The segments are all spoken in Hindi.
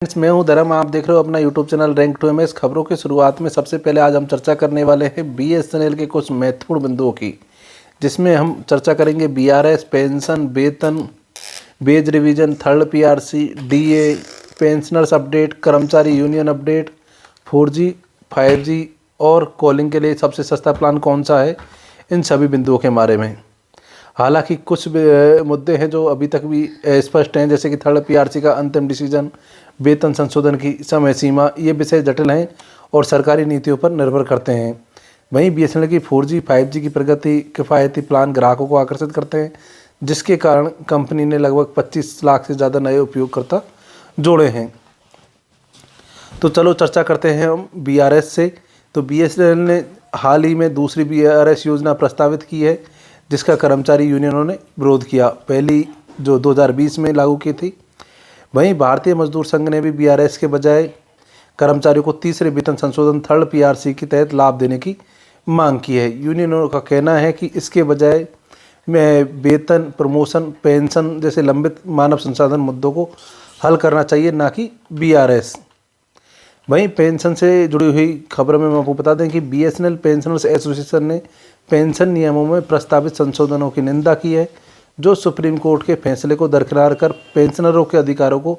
फ्रेंड्स, मैं हूं धर्म। आप देख रहे हो अपना YouTube channel rank to MS. खबरों की शुरुआत में सबसे पहले आज हम चर्चा करने वाले हैं बीएसएनएल के कुछ महत्वपूर्ण बिंदुओं की, जिसमें हम चर्चा करेंगे बीआरएस, पेंशन, वेतन, veg revision, third PRC, DA, pensioners update, कर्मचारी यूनियन अपडेट, 4G, 5G और कॉलिंग के लिए सबसे सस्ता प्लान कौन सा है, इन सभी बिंदुओं के बारे में। हालांकि कुछ मुद्दे हैं जो अभी तक भी स्पष्ट हैं, जैसे कि थर्ड पीआरसी का अंतिम डिसीजन, वेतन संशोधन की समय सीमा, ये विषय जटिल हैं और सरकारी नीतियों पर निर्भर करते हैं। वहीं बीएसएनएल की 4G, 5G की प्रगति किफ़ायती प्लान ग्राहकों को आकर्षित करते हैं, जिसके कारण कंपनी ने लगभग 25 लाख से ज़्यादा नए उपयोगकर्ता जोड़े हैं। तो चलो चर्चा करते हैं हम बीआरएस से। तो बीएसएनएल ने हाल ही में दूसरी बीआरएस योजना प्रस्तावित की है, जिसका कर्मचारी यूनियनों ने विरोध किया। पहली जो 2020 में लागू की थी। वहीं भारतीय मजदूर संघ ने भी बीआरएस के बजाय कर्मचारियों को तीसरे वेतन संशोधन थर्ड पीआरसी के तहत लाभ देने की मांग की है। यूनियनों का कहना है कि इसके बजाय में वेतन, प्रमोशन, पेंशन जैसे लंबित मानव संसाधन मुद्दों को हल करना चाहिए, ना कि बीआरएस। वहीं पेंशन से जुड़ी हुई खबर में मैं आपको बता दें कि बीएसएनएल पेंशनर्स एसोसिएशन ने पेंशन नियमों में प्रस्तावित संशोधनों की निंदा की है, जो सुप्रीम कोर्ट के फैसले को दरकिनार कर पेंशनरों के अधिकारों को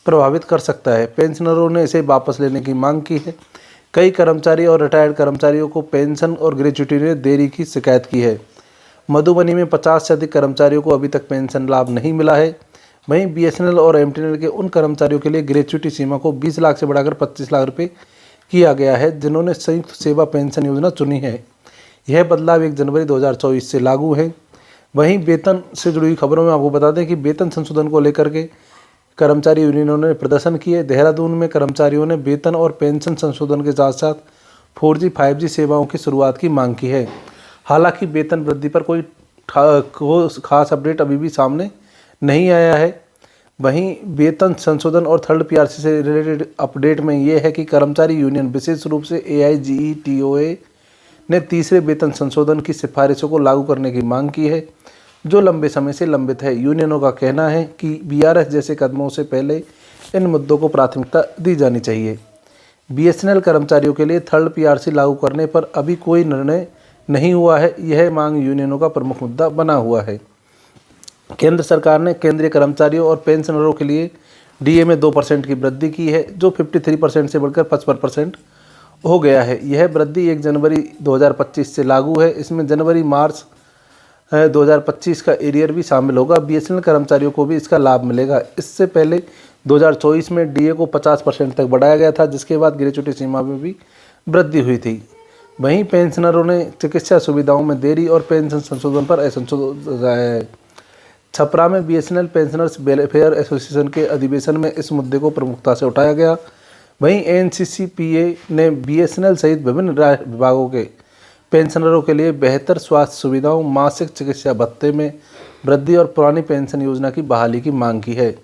प्रभावित कर सकता है। पेंशनरों ने इसे वापस लेने की मांग की है। कई कर्मचारी और रिटायर्ड कर्मचारियों को पेंशन और ग्रेच्युटी में देरी की शिकायत की है। मधुबनी में 50 से अधिक कर्मचारियों को अभी तक पेंशन लाभ नहीं मिला है। वहीं बीएसएनएल और एमटीएनएल के उन कर्मचारियों के लिए ग्रेच्युटी सीमा को 20 लाख से बढ़ाकर 25 लाख रुपये किया गया है, जिन्होंने संयुक्त सेवा पेंशन योजना चुनी है। यह बदलाव 1 जनवरी 2024 से लागू है। वहीं वेतन से जुड़ी हुई खबरों में आपको बता दें कि वेतन संशोधन को लेकर के कर्मचारी यूनियनों ने प्रदर्शन किए। देहरादून में कर्मचारियों ने वेतन और पेंशन संशोधन के साथ साथ 4G, 5G सेवाओं की शुरुआत की मांग की है। हालांकि वेतन वृद्धि पर कोई खास अपडेट अभी भी सामने नहीं आया है। वहीं वेतन संशोधन और थर्ड पीआरसी से रिलेटेड अपडेट में ये है कि कर्मचारी यूनियन विशेष रूप से AIGETOA ने तीसरे वेतन संशोधन की सिफारिशों को लागू करने की मांग की है, जो लंबे समय से लंबित है। यूनियनों का कहना है कि बीआरएस जैसे कदमों से पहले इन मुद्दों को प्राथमिकता दी जानी चाहिए। बीएसएनएल कर्मचारियों के लिए थर्ड पीआरसी लागू करने पर अभी कोई निर्णय नहीं हुआ है। यह मांग यूनियनों का प्रमुख मुद्दा बना हुआ है। केंद्र सरकार ने केंद्रीय कर्मचारियों और पेंशनरों के लिए डीए में 2% की वृद्धि की है, जो 53% से बढ़कर 55% हो गया है। यह वृद्धि 1 जनवरी 2025 से लागू है। इसमें जनवरी-मार्च 2025 का एरियर भी शामिल होगा। बीएसएनएल कर्मचारियों को भी इसका लाभ मिलेगा। इससे पहले 2024 में डीए को 50% तक बढ़ाया गया था, जिसके बाद ग्रेच्युटी सीमा में भी वृद्धि हुई थी। वहीं पेंशनरों ने चिकित्सा सुविधाओं में देरी और पेंशन संशोधन पर असंतोष। छपरा में बीएसएनएल पेंशनर्स वेलफेयर एसोसिएशन के अधिवेशन में इस मुद्दे को प्रमुखता से उठाया गया। वहीं एनसीसीपीए ने बीएसएनएल सहित विभिन्न विभागों के पेंशनरों के लिए बेहतर स्वास्थ्य सुविधाओं, मासिक चिकित्सा भत्ते में वृद्धि और पुरानी पेंशन योजना की बहाली की मांग की है।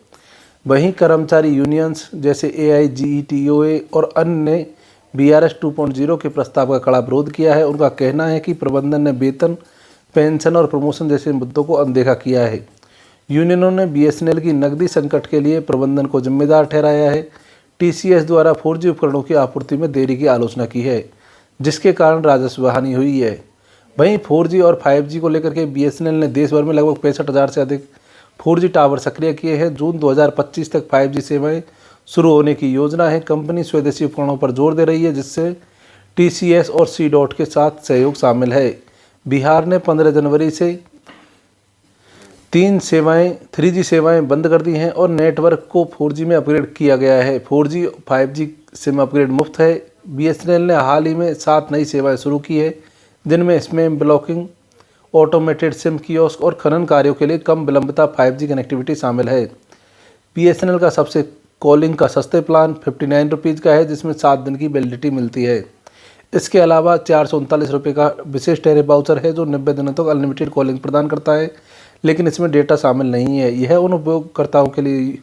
वहीं कर्मचारी यूनियंस जैसे AIGETOA और अन्य ने बीआरएस 2.0 के प्रस्ताव का कड़ा विरोध किया है। उनका कहना है कि प्रबंधन ने वेतन, पेंशन और प्रमोशन जैसे मुद्दों को अनदेखा किया है। यूनियनों ने बीएसएनएल की नकदी संकट के लिए प्रबंधन को जिम्मेदार ठहराया है। टीसीएस द्वारा 4G उपकरणों की आपूर्ति में देरी की आलोचना की है, जिसके कारण राजस्व हानि हुई है। वहीं 4G और 5G को लेकर के बीएसएनएल ने देश भर में लगभग 65,000 से अधिक 4G टावर सक्रिय किए हैं। जून 2025 तक 5G सेवाएं शुरू होने की योजना है। कंपनी स्वदेशी उपकरणों पर जोर दे रही है, जिससे टीसीएस और C-DOT के साथ सहयोग शामिल है। बिहार ने 15 जनवरी से 3G सेवाएं बंद कर दी हैं और नेटवर्क को 4G में अपग्रेड किया गया है। 4G 5G सिम अपग्रेड मुफ्त है। बीएसएनएल ने हाल ही में 7 नई सेवाएं शुरू की है, जिनमें spam blocking, automated SIM kiosk और खनन कार्यों के लिए कम विलंबता 5G कनेक्टिविटी शामिल है। बीएसएनएल का सबसे कॉलिंग का सस्ते प्लान 59 रुपीज़ का है, जिसमें 7 दिन की वैलिडिटी मिलती है। इसके अलावा 439 रुपये का विशेष टैरिफ वाउचर है, जो 90 दिनों तक अनलिमिटेड कॉलिंग प्रदान करता है, लेकिन इसमें डेटा शामिल नहीं है। यह उन उपयोगकर्ताओं के लिए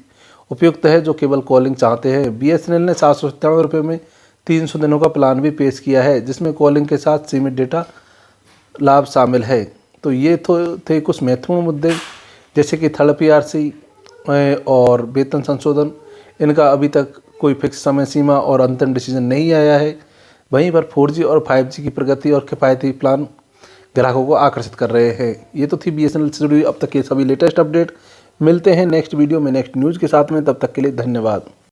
उपयुक्त है जो केवल कॉलिंग चाहते हैं। बीएसएनएल ने 797 रुपये में 300 दिनों का प्लान भी पेश किया है, जिसमें कॉलिंग के साथ सीमित डेटा लाभ शामिल है। तो ये थे कुछ महत्वपूर्ण मुद्दे, जैसे कि थर्ड पीआरसी और वेतन संशोधन। इनका अभी तक कोई फिक्स समय सीमा और अंतिम डिसीजन नहीं आया है। वहीं पर 4G और 5G की प्रगति और किफ़ायती प्लान ग्राहकों को आकर्षित कर रहे हैं। ये तो थी BSNL से जुड़ी अब तक के सभी लेटेस्ट अपडेट। मिलते हैं नेक्स्ट वीडियो में नेक्स्ट न्यूज़ के साथ में, तब तक के लिए धन्यवाद।